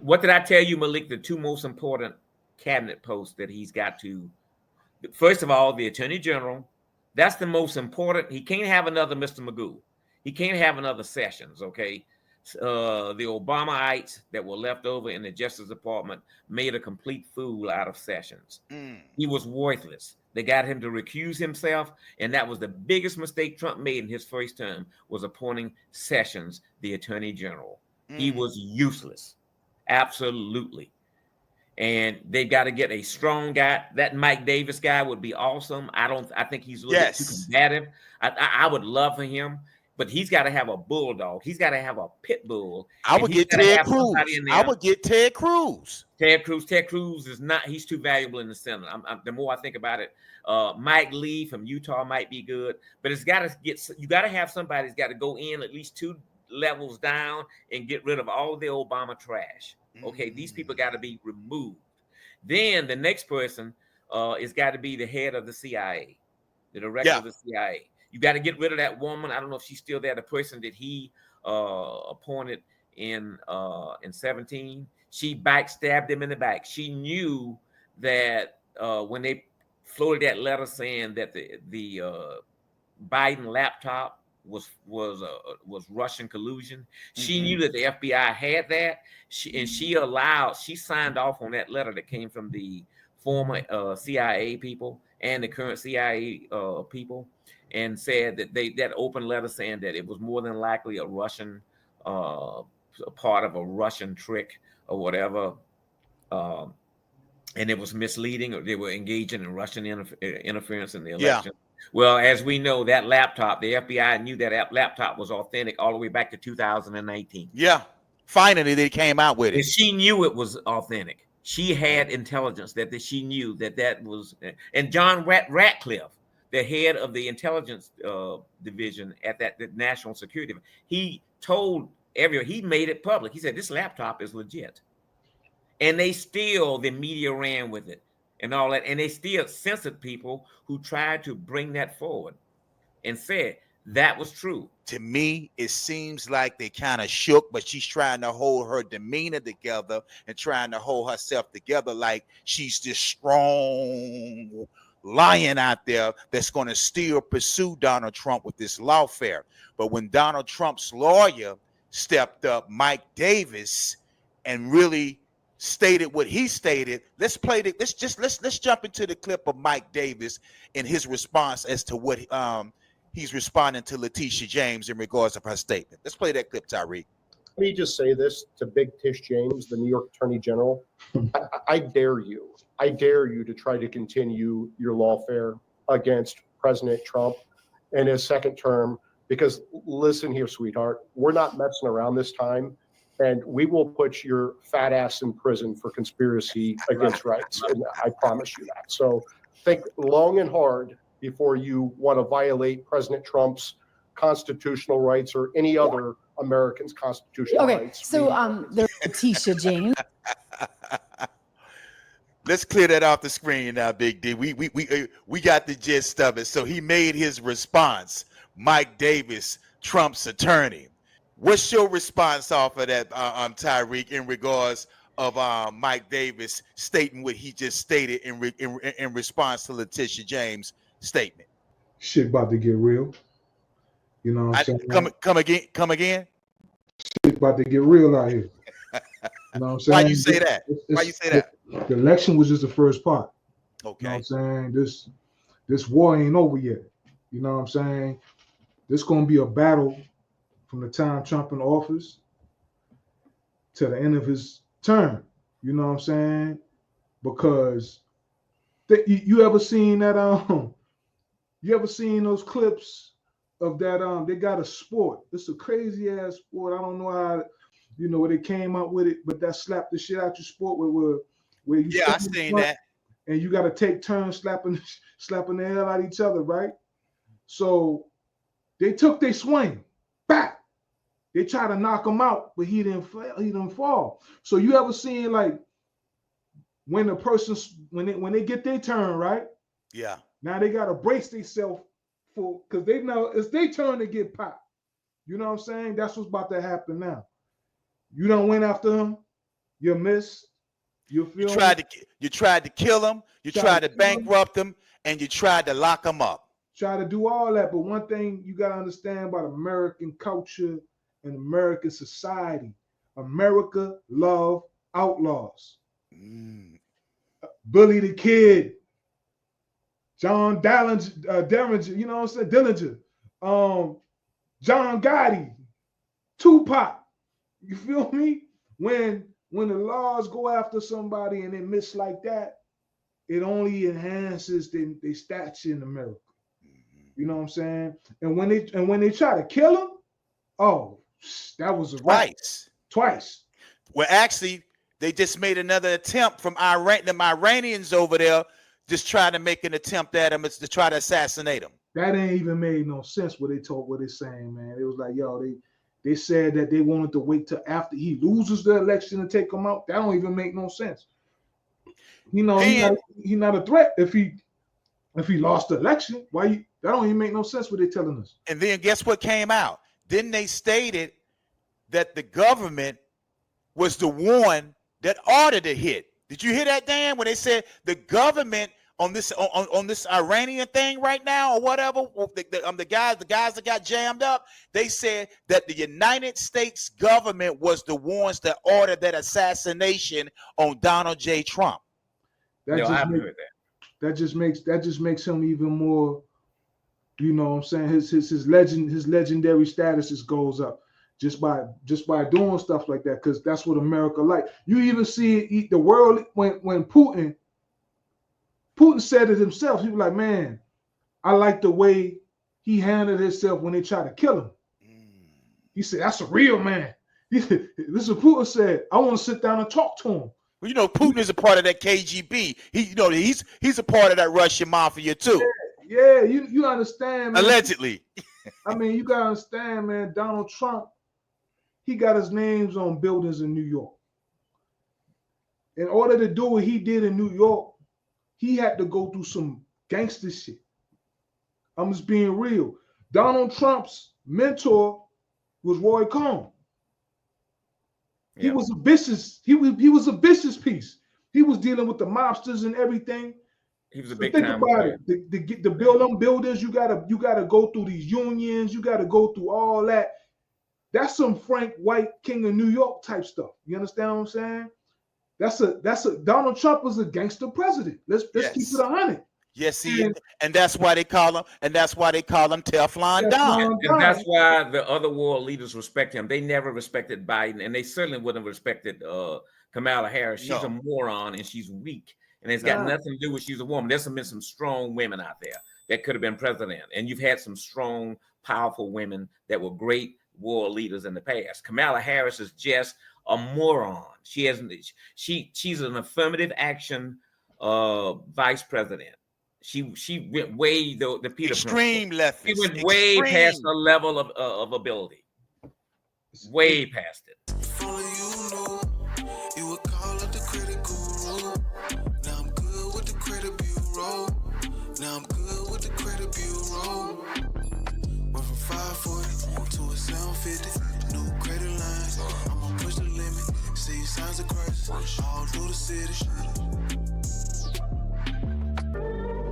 What did I tell you, Malik? The two most important cabinet posts that he's got to, first of all, the Attorney General. That's the most important. He can't have another Mr. Magoo. He can't have another Sessions, okay? The Obamaites that were left over in the Justice Department made a complete fool out of Sessions. He was worthless. They got him to recuse himself, and that was the biggest mistake Trump made in his first term, was appointing Sessions the Attorney General. He was useless. Absolutely. And they've got to get a strong guy. That Mike Davis guy would be awesome. I think he's a little bit too combative. I would love for him, but he's got to have a bulldog. He's got to have a pit bull. I would get Ted Cruz. I would get Ted Cruz. Ted Cruz is not. He's too valuable in the Senate. The more I think about it, Mike Lee from Utah might be good, but it's got to get. You got to have somebody that's got to go in at least 2 levels down and get rid of all the Obama trash. Okay, these people got to be removed. Then the next person is got to be the head of the CIA, the director of the CIA. You got to get rid of that woman. I don't know if she's still there. The person that he appointed in 17, she backstabbed him in the back. She knew that when they floated that letter saying that the Biden laptop was Russian collusion. She knew that the FBI had that. She signed off on that letter that came from the former CIA people and the current CIA people, and said that that open letter saying that it was more than likely a Russian part of a Russian trick or whatever, and it was misleading, or they were engaging in Russian interference in the election. Well, as we know, that laptop, the FBI knew that laptop was authentic all the way back to 2019. Yeah. Finally, they came out with it. And she knew it was authentic. She had intelligence that she knew that was. And John Ratcliffe, the head of the intelligence division at the National Security, he told everyone, he made it public. He said, this laptop is legit. And the media ran with it and all that. And they still censored people who tried to bring that forward and said that was true. To me, it seems like they kind of shook, but she's trying to hold her demeanor together and trying to hold herself together like she's this strong lion out there that's going to still pursue Donald Trump with this lawfare. But when Donald Trump's lawyer stepped up, Mike Davis, and really stated what he stated, let's jump into the clip of Mike Davis and his response as to what he's responding to Letitia James in regards of her statement. Let's play that clip, Tyreek. Let me just say this to Big Tish James, the New York Attorney General. I dare you to try to continue your lawfare against President Trump in his second term, because listen here, sweetheart, we're not messing around this time, and we will put your fat ass in prison for conspiracy against rights. And I promise you that. So think long and hard before you want to violate President Trump's constitutional rights or any other American's constitutional rights. So there's Letitia James. Let's clear that off the screen now, Big D. We got the gist of it. So he made his response. Mike Davis, Trump's attorney. What's your response off of that, Tyreek, in regards of Mike Davis stating what he just stated in response to Letitia James' statement? Shit about to get real. You know what I'm saying? Come again? Shit about to get real out here. You know what I'm saying? Why you say that? Why you say that? The election was just the first part. Okay. You know what I'm saying? This war ain't over yet. You know what I'm saying? This gonna be a battle from the time Trump in office to the end of his term. You know what I'm saying? Because you ever seen that you ever seen those clips of that they got a sport. It's a crazy ass sport. I don't know how, where they came up with it, but that slap the shit out your sport where you I seen that. And you got to take turns slapping the hell out of each other, right? So they took their swing back. They tried to knock him out, but he didn't fall. So you ever seen like when the person when they get their turn, right? Yeah. Now they gotta brace themselves for, because they know it's their turn to get popped. You know what I'm saying? That's what's about to happen now. You don't went after him. you missed. You You feel tried me? to kill him. You tried to bankrupt him, and you tried to lock him up. Try to do all that, but one thing you gotta understand about American culture and American society: America love outlaws. Billy the Kid, John Derringer, you know what I'm saying? Dillinger, John Gotti, Tupac. You feel me? When the laws go after somebody and they miss like that, it only enhances their stature in America. You know what I'm saying? And when they try to kill him, oh, that was a twice. Well, actually, they just made another attempt from Iran. The Iranians over there just trying to make an attempt at him to try to assassinate him. That ain't even made no sense what they're saying, man. It was like, yo, they said that they wanted to wait till after he loses the election to take him out. That don't even make no sense. You know, he's not a threat if he lost the election. That don't even make no sense what they're telling us. And then guess what came out? Then they stated that the government was the one that ordered the hit. Did you hear that, Dan? When they said the government on this Iranian thing right now or whatever, the guys that got jammed up, they said that the United States government was the ones that ordered that assassination on Donald J. Trump. I haven't heard that. That just makes him even more, you know what I'm saying, his legendary status just goes up just by doing stuff like that, because that's what America like. You even see the world when Putin said it himself. He was like, man, I like the way he handled himself when they tried to kill him. He said, that's a real man. This is what Putin said. I want to sit down and talk to him. Well, you know, Putin is a part of that KGB. He's a part of that Russian mafia too. Yeah, you understand, man. Allegedly. I mean, you gotta understand, man. Donald Trump, he got his names on buildings in New York. In order to do what he did in New York, he had to go through some gangster shit. I'm just being real. Donald Trump's mentor was Roy Cohn. He was a vicious. He was a vicious piece. He was dealing with the mobsters and everything. He was a So big think time about it. To build them buildings, you gotta go through these unions. You gotta go through all that. That's some Frank White, King of New York type stuff. You understand what I'm saying? That's a Donald Trump was a gangster president. Let's keep it 100. Yes, and that's why they call him. And that's why they call him Teflon Don. And that's why the other world leaders respect him. They never respected Biden, and they certainly wouldn't have respected Kamala Harris. She's a moron and she's weak, and it's got nothing to do with she's a woman. There's been some strong women out there that could have been president, and you've had some strong, powerful women that were great world leaders in the past. Kamala Harris is just a moron. She's an affirmative action vice president. She went way the Peter extreme left. She went way past the level of ability. Way past it. You would call it the credit guru. Now I'm good with the credit bureau. Now I'm good with the credit bureau. Went from 540 to a 750. New credit lines. I'm gonna push the limit. See signs of Christ all through the city.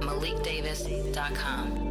MalikDavis.com